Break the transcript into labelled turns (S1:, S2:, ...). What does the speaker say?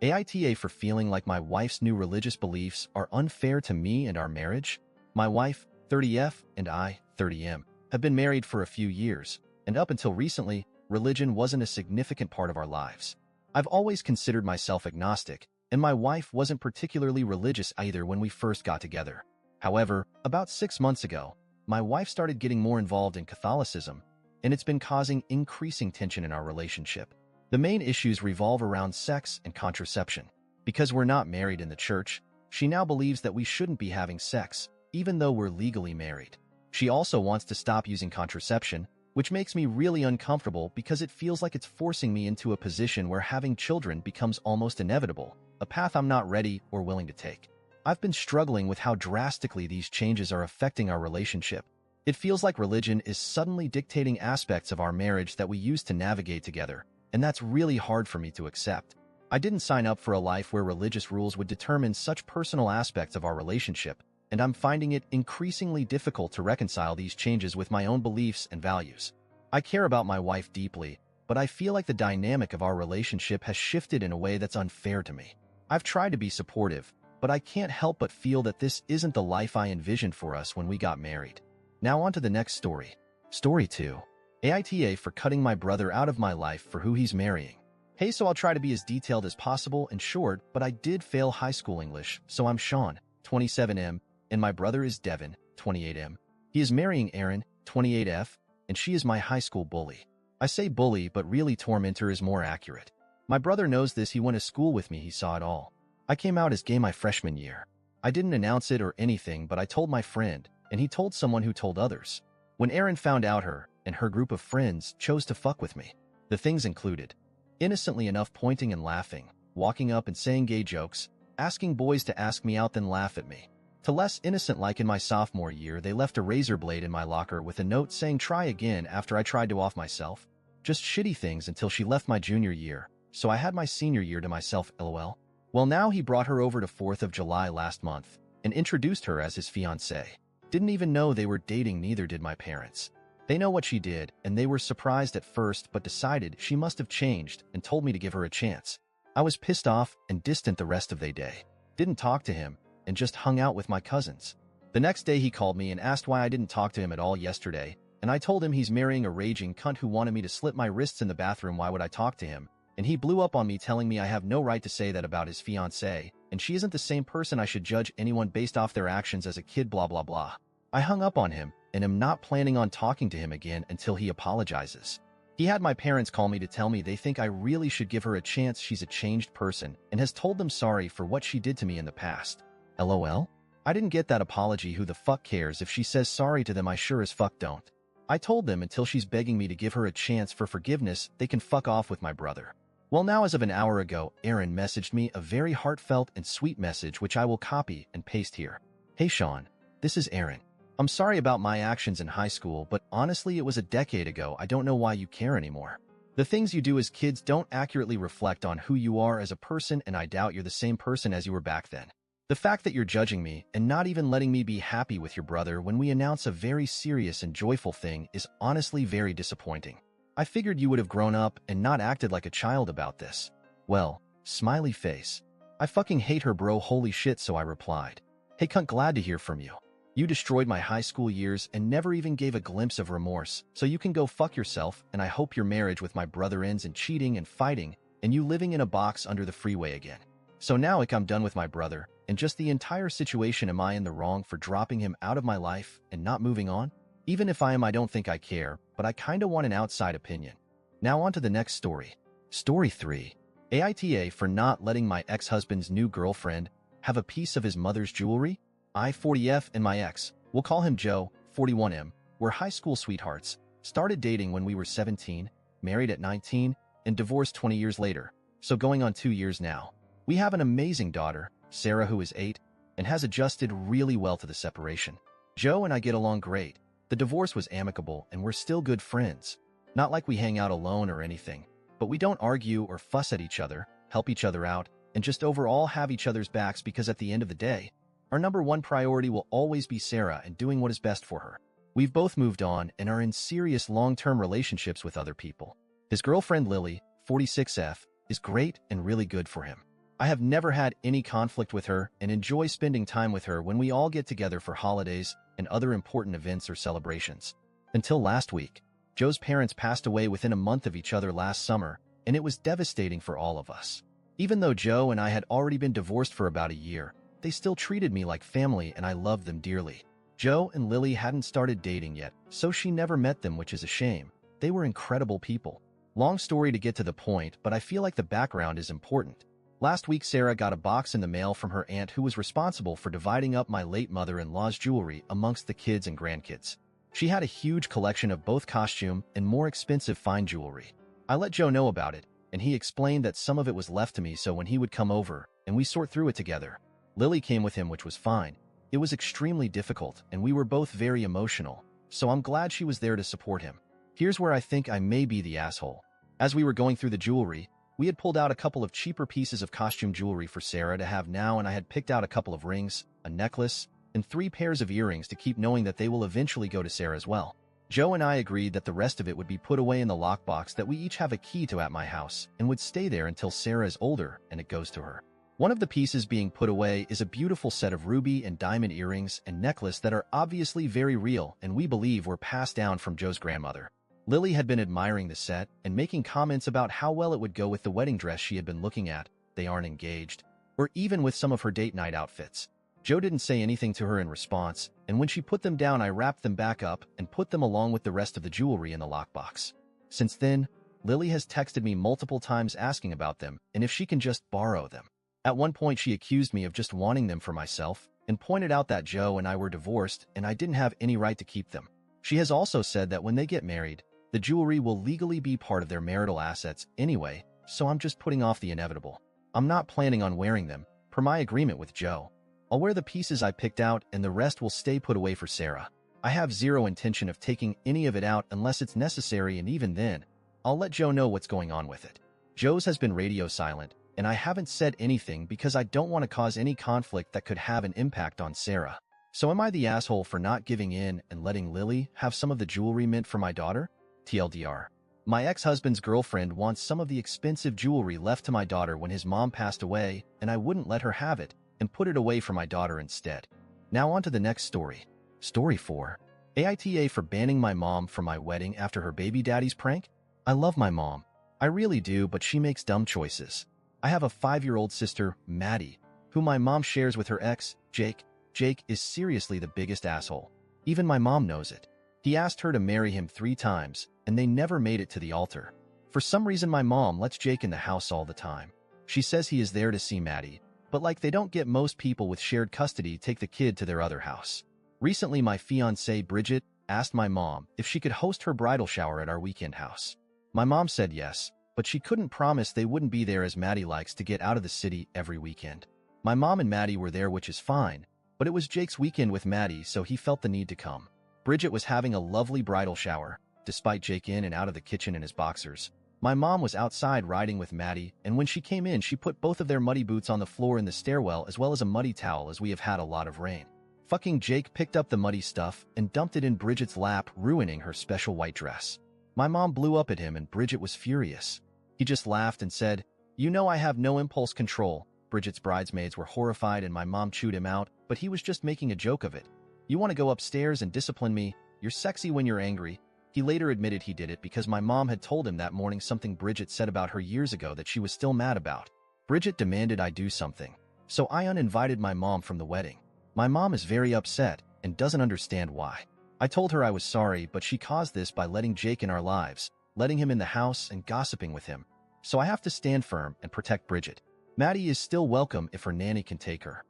S1: AITA for feeling like my wife's new religious beliefs are unfair to me and our marriage. My wife, 30F, and I, 30M, have been married for a few years, and up until recently, religion wasn't a significant part of our lives. I've always considered myself agnostic, and my wife wasn't particularly religious either when we first got together. However, about 6 months ago, my wife started getting more involved in Catholicism, and it's been causing increasing tension in our relationship. The main issues revolve around sex and contraception. Because we're not married in the church, she now believes that we shouldn't be having sex, even though we're legally married. She also wants to stop using contraception, which makes me really uncomfortable because it feels like it's forcing me into a position where having children becomes almost inevitable, a path I'm not ready or willing to take. I've been struggling with how drastically these changes are affecting our relationship. It feels like religion is suddenly dictating aspects of our marriage that we used to navigate together, and that's really hard for me to accept. I didn't sign up for a life where religious rules would determine such personal aspects of our relationship, and I'm finding it increasingly difficult to reconcile these changes with my own beliefs and values. I care about my wife deeply, but I feel like the dynamic of our relationship has shifted in a way that's unfair to me. I've tried to be supportive, but I can't help but feel that this isn't the life I envisioned for us when we got married. Now on to the next story. Story 2. AITA for cutting my brother out of my life for who he's marrying. Hey, so I'll try to be as detailed as possible and short, but I did fail high school English, so I'm Sean, 27M, and my brother is Devin, 28M. He is marrying Erin, 28F, and she is my high school bully. I say bully, but really tormentor is more accurate. My brother knows this. He went to school with me. He saw it all. I came out as gay my freshman year. I didn't announce it or anything, but I told my friend, and he told someone who told others. When Erin found out, her and her group of friends chose to fuck with me. The things included, innocently enough, pointing and laughing, walking up and saying gay jokes, asking boys to ask me out then laugh at me. To less innocent, like in my sophomore year, they left a razor blade in my locker with a note saying try again after I tried to off myself. Just shitty things until she left my junior year, so I had my senior year to myself, lol. Well, now he brought her over to 4th of July last month and introduced her as his fiancée. Didn't even know they were dating, neither did my parents. They know what she did, and they were surprised at first but decided she must have changed and told me to give her a chance. I was pissed off and distant the rest of the day. Didn't talk to him and just hung out with my cousins. The next day he called me and asked why I didn't talk to him at all yesterday, and I told him he's marrying a raging cunt who wanted me to slit my wrists in the bathroom. Why would I talk to him? And he blew up on me, telling me I have no right to say that about his fiancée, and she isn't the same person. I should judge anyone based off their actions as a kid, blah blah blah. I hung up on him and am not planning on talking to him again until he apologizes. He had my parents call me to tell me they think I really should give her a chance. She's a changed person and has told them sorry for what she did to me in the past. LOL? I didn't get that apology. Who the fuck cares if she says sorry to them? I sure as fuck don't. I told them until she's begging me to give her a chance for forgiveness, they can fuck off with my brother. Well, now as of an hour ago, Erin messaged me a very heartfelt and sweet message which I will copy and paste here. Hey Sean, this is Erin. I'm sorry about my actions in high school, but honestly it was a decade ago. I don't know why you care anymore. The things you do as kids don't accurately reflect on who you are as a person, and I doubt you're the same person as you were back then. The fact that you're judging me and not even letting me be happy with your brother when we announce a very serious and joyful thing is honestly very disappointing. I figured you would have grown up and not acted like a child about this. Well, smiley face. I fucking hate her, bro, holy shit. So I replied, hey cunt, glad to hear from you. You destroyed my high school years and never even gave a glimpse of remorse, so you can go fuck yourself, and I hope your marriage with my brother ends in cheating and fighting and you living in a box under the freeway again. So now I'm done with my brother and just the entire situation. Am I in the wrong for dropping him out of my life and not moving on? Even if I am, I don't think I care, but I kinda want an outside opinion. Now on to the next story. Story 3. AITA for not letting my ex-husband's new girlfriend have a piece of his mother's jewelry. I, 40F, and my ex, we'll call him Joe, 41M, were high school sweethearts, started dating when we were 17, married at 19, and divorced 20 years later, so going on 2 years now. We have an amazing daughter, Sarah, who is 8, and has adjusted really well to the separation. Joe and I get along great. The divorce was amicable and we're still good friends. Not like we hang out alone or anything, but we don't argue or fuss at each other, help each other out, and just overall have each other's backs, because at the end of the day, our number one priority will always be Sarah and doing what is best for her. We've both moved on and are in serious long-term relationships with other people. His girlfriend Lily, 46F, is great and really good for him. I have never had any conflict with her and enjoy spending time with her when we all get together for holidays and other important events or celebrations. Until last week, Joe's parents passed away within a month of each other last summer, and it was devastating for all of us. Even though Joe and I had already been divorced for about a year, they still treated me like family and I loved them dearly. Joe and Lily hadn't started dating yet, so she never met them, which is a shame. They were incredible people. Long story to get to the point, but I feel like the background is important. Last week, Sarah got a box in the mail from her aunt who was responsible for dividing up my late mother-in-law's jewelry amongst the kids and grandkids. She had a huge collection of both costume and more expensive fine jewelry. I let Joe know about it, and he explained that some of it was left to me so when he would come over, and we sort through it together. Lily came with him, which was fine. It was extremely difficult, and we were both very emotional, so I'm glad she was there to support him. Here's where I think I may be the asshole. As we were going through the jewelry, we had pulled out a couple of cheaper pieces of costume jewelry for Sarah to have now, and I had picked out a couple of rings, a necklace, and 3 pairs of earrings to keep, knowing that they will eventually go to Sarah as well. Joe and I agreed that the rest of it would be put away in the lockbox that we each have a key to at my house and would stay there until Sarah is older and it goes to her. One of the pieces being put away is a beautiful set of ruby and diamond earrings and necklace that are obviously very real and we believe were passed down from Joe's grandmother. Lily had been admiring the set and making comments about how well it would go with the wedding dress she had been looking at, they aren't engaged, or even with some of her date night outfits. Joe didn't say anything to her in response, and when she put them down, I wrapped them back up and put them along with the rest of the jewelry in the lockbox. Since then, Lily has texted me multiple times asking about them and if she can just borrow them. At one point, she accused me of just wanting them for myself and pointed out that Joe and I were divorced and I didn't have any right to keep them. She has also said that when they get married, the jewelry will legally be part of their marital assets anyway, so I'm just putting off the inevitable. I'm not planning on wearing them, per my agreement with Joe. I'll wear the pieces I picked out and the rest will stay put away for Sarah. I have zero intention of taking any of it out unless it's necessary, and even then, I'll let Joe know what's going on with it. Joe's has been radio silent, and I haven't said anything because I don't want to cause any conflict that could have an impact on Sarah. So am I the asshole for not giving in and letting Lily have some of the jewelry meant for my daughter? TLDR. My ex-husband's girlfriend wants some of the expensive jewelry left to my daughter when his mom passed away, and I wouldn't let her have it and put it away for my daughter instead. Now on to the next story. Story 4. AITA for banning my mom from my wedding after her baby daddy's prank? I love my mom. I really do, but she makes dumb choices. I have a 5-year-old sister, Maddie, who my mom shares with her ex, Jake. Jake is seriously the biggest asshole. Even my mom knows it. He asked her to marry him 3 times, and they never made it to the altar. For some reason, my mom lets Jake in the house all the time. She says he is there to see Maddie, but like they don't get, most people with shared custody take the kid to their other house. Recently, my fiancée, Bridget, asked my mom if she could host her bridal shower at our weekend house. My mom said yes, but she couldn't promise they wouldn't be there as Maddie likes to get out of the city every weekend. My mom and Maddie were there, which is fine, but it was Jake's weekend with Maddie, so he felt the need to come. Bridget was having a lovely bridal shower, despite Jake in and out of the kitchen in his boxers. My mom was outside riding with Maddie, and when she came in, she put both of their muddy boots on the floor in the stairwell as well as a muddy towel, as we have had a lot of rain. Fucking Jake picked up the muddy stuff and dumped it in Bridget's lap, ruining her special white dress. My mom blew up at him and Bridget was furious. He just laughed and said, "You know I have no impulse control." Bridget's bridesmaids were horrified and my mom chewed him out, but he was just making a joke of it. "You want to go upstairs and discipline me? You're sexy when you're angry." He later admitted he did it because my mom had told him that morning something Bridget said about her years ago that she was still mad about. Bridget demanded I do something, so I uninvited my mom from the wedding. My mom is very upset and doesn't understand why. I told her I was sorry, but she caused this by letting Jake in our lives, letting him in the house and gossiping with him. So I have to stand firm and protect Bridget. Maddie is still welcome if her nanny can take her.